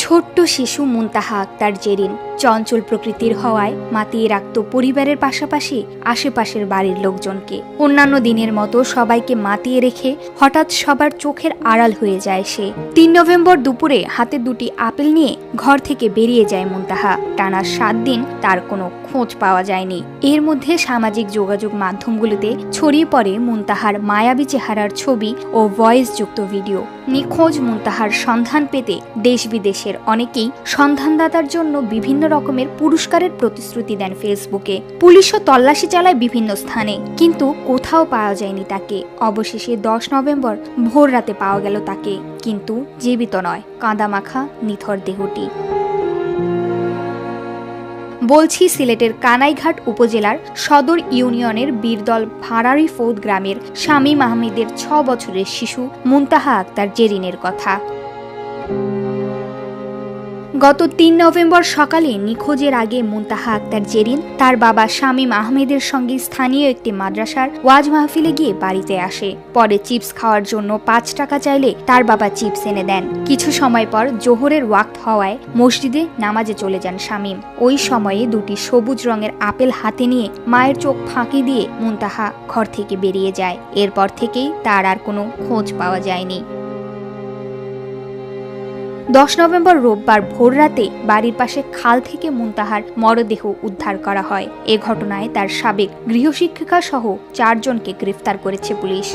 ছোট্ট শিশু মুনতাহা আক্তার জেরিন চঞ্চল প্রকৃতির হওয়ায় মাতিয়ে রাখত পরিবারের পাশাপাশি আশেপাশের বাড়ির লোকজনকে। অন্যান্য দিনের মতো সবাইকে মাতিয়ে রেখে হঠাৎ সবার চোখের আড়াল হয়ে যায় সে। ৩ নভেম্বর দুপুরে হাতে দুটি আপেল নিয়ে ঘর থেকে বেরিয়ে যায় মুনতাহা। টানা ৭ দিন তার কোনো খোঁজ পাওয়া যায়নি। এর মধ্যে সামাজিক যোগাযোগ মাধ্যমগুলোতে ছড়িয়ে পড়ে মুনতাহার মায়াবী চেহারার ছবি ও ভয়েস যুক্ত ভিডিও। নিখোঁজ মুনতাহার সন্ধান পেতে দেশ বিদেশের অনেকেই সন্ধানদাতার জন্য বিভিন্ন রকমের পুরস্কারের প্রতিশ্রুতি দেন ফেসবুকে। পুলিশও তল্লাশি চালায় বিভিন্ন স্থানে, কিন্তু কোথাও পাওয়া যায়নি তাকে। অবশেষে ১০ নভেম্বর ভোর রাতে পাওয়া গেল তাকে, কিন্তু জীবিত নয়, কাঁদামাখা নিথর দেহটি। বলছি সিলেটের কানাইঘাট উপজেলার সদর ইউনিয়নের বীরদল ভাড়ারি ফৌদ গ্রামের শামীম আহমেদের ৬ বছরের শিশু মুনতাহা আক্তার জেরিনের কথা। গত ৩ নভেম্বর সকালে নিখোঁজের আগে মুনতাহা আক্তার জেরিন তার বাবা শামীম আহমেদের সঙ্গে স্থানীয় একটি মাদ্রাসার ওয়াজ মাহফিলে গিয়ে বাড়িতে আসে। পরে চিপস খাওয়ার জন্য ৫ টাকা চাইলে তার বাবা চিপস এনে দেন। কিছু সময় পর জোহরের ওয়াক্ত হওয়ায় মসজিদে নামাজে চলে যান শামীম। ওই সময়ে দুটি সবুজ রঙের আপেল হাতে নিয়ে মায়ের চোখ ফাঁকি দিয়ে মুনতাহা ঘর থেকে বেরিয়ে যায়। এরপর থেকেই তার আর কোনো খোঁজ পাওয়া যায়নি। ১০ নভেম্বর রোববার ভোররাতে বাড়ির পাশে খাল থেকে মুনতাহার মরদেহ উদ্ধার করা হয়। এ ঘটনায় তার সাবেক গৃহশিক্ষিকা সহ ৪ জনকে গ্রেফতার করেছে পুলিশ।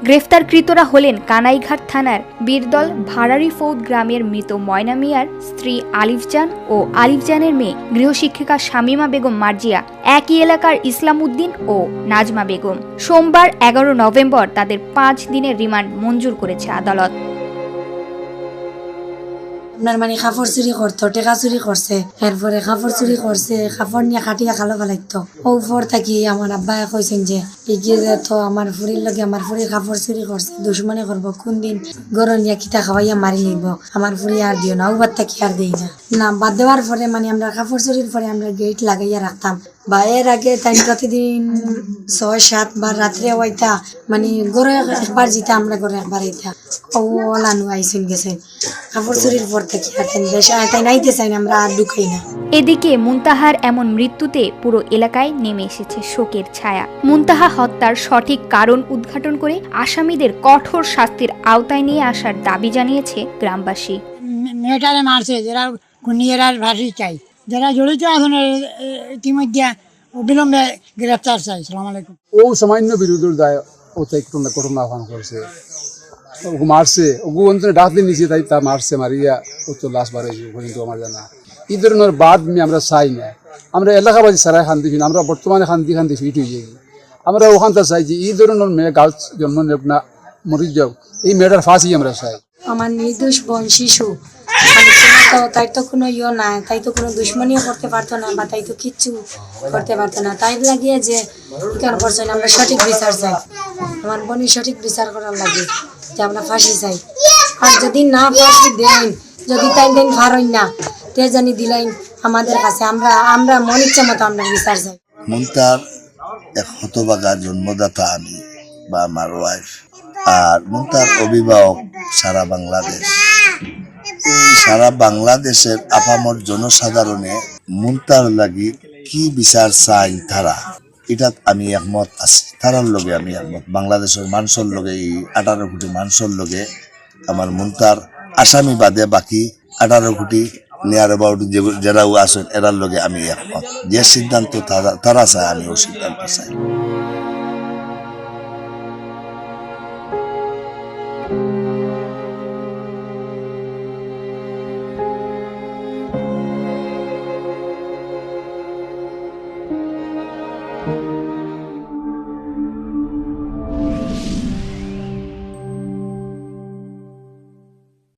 গ্রেফতারকৃতরা হলেন কানাইঘাট থানার বীরদল ভাড়ারি ফৌদ গ্রামের মৃত ময়না মিয়ার স্ত্রী আলিফজান ও আলিফজানের মেয়ে গৃহশিক্ষিকা শামীমা বেগম মার্জিয়া, একই এলাকার ইসলাম উদ্দিন ও নাজমা বেগম। সোমবার ১১ নভেম্বর তাদের ৫ দিনের রিমান্ড মঞ্জুর করেছে আদালত। আপনার মানে কাপড় চুরি করতো, টেকা চুরি করছে, এরপরে কাপড় চুরি করছে, কাপড় নিয়ে খাটিয়া খালো ফেলাইতো। ও পর থাকি আমার আব্বাই কইছেন যে এগিয়ে যেত আমার ফুরির লগে আমার ফুরির কাপড় চুরি করছে, দুশ্মনী করবো, কোন দিন গরম নিয়ে কিতা খাওয়াইয়া মারি নিব, আমার ফুরি আর দিও না, ও বাদ থাকি আর দেই না। না বাদ দেওয়ার পরে মানে আমরা কাপড় চুরির পরে আমরা গেট লাগাইয়া রাখতাম। বা এর আগে তাই প্রতিদিন ৬-৭ বার রাত্রে হইতা মানে গড়ে একবার যেতা, আমরা গড়ে একবার হইতা। ও লানু আইসুন গেছে কাপড় চুরির পর থেকে তাই নাইতে চাই না, আমরা আর ঢুকাই না। এদিকে মুনতাহার এমন মৃত্যুতে পুরো এলাকায় নেমে এসেছে শোকের ছায়া। মুনতাহা হত্যার সঠিক কারণ উদ্ঘাটন করে আসামিদের কঠোর শাস্তির আওতায় নিয়ে আসার দাবি জানিয়েছে গ্রামবাসী। মেয়েটারে মারছে, যারা খুনিরা ফাঁসি চাই, যারা জড়িত আছেন ইতিমধ্যে অবিলম্বে গ্রেফতার চাই। সালাম আলাইকুম। ও সামান্য বিরোধীর দায় ওতে একটু ঘটনা আহ্বান করেছে, ওকে মারছে, ওকে অন্তরে ডাক দিয়ে নিচে তাই তা মারছে, মারিয়া ও তো লাশ বাড়াইছে কিন্তু আমার জানা। এই ধরনের বাদ আমরা চাই না। আমরা এলাকাবাসী সারাই শান্তি ফিন, আমরা বর্তমানে শান্তি ফিট হয়ে যাই। আমরা ওখানটা চাই যে এই ধরনের মেয়ে গাছ জন্ম নেব না, মরি যাও, এই মেয়েটার ফাঁসি আমরা চাই। আমার নির্দোষ বোন শিশু, তাই তো কোনো ইয়ে নাই, তাই তো কোনো দুশ্মনীও করতে পারতো না, বা তাই তো কিচ্ছু করতে পারতো না। তাই লাগিয়ে যে কেন করছে না, আমরা সঠিক বিচার চাই। আমার বোনের সঠিক বিচার করার লাগে যে আমরা ফাঁসি চাই। আর যদি না ফাঁসি দেন, যদি তাই দিন ফারই না, তে জানি দিলেন আমাদের কাছে, আমরা মন ইচ্ছা মতো আমরা বিচার চাই। মুনতার এক হতভাগা জন্মদাতা আমি বা আমার ওয়াইফ, আর মুনতার অভিভাবক সারা বাংলাদেশ। এই সারা বাংলাদেশের আপামর জনসাধারণে মুনতার লাগি কি বিচার চাই তারা, এটা আমি একমত আছি, তারার লগে আমি একমত। বাংলাদেশের মানুষের লগে, এই 18 কোটি মানুষের লগে আমার মুনতার আসামি বাদে বাকি 18 কোটি নিয়ার অ্যাবাউট যারাও আছেন এরার লগে আমি একমত। যে সিদ্ধান্ত তারা চায় আমি ও সিদ্ধান্ত চাই।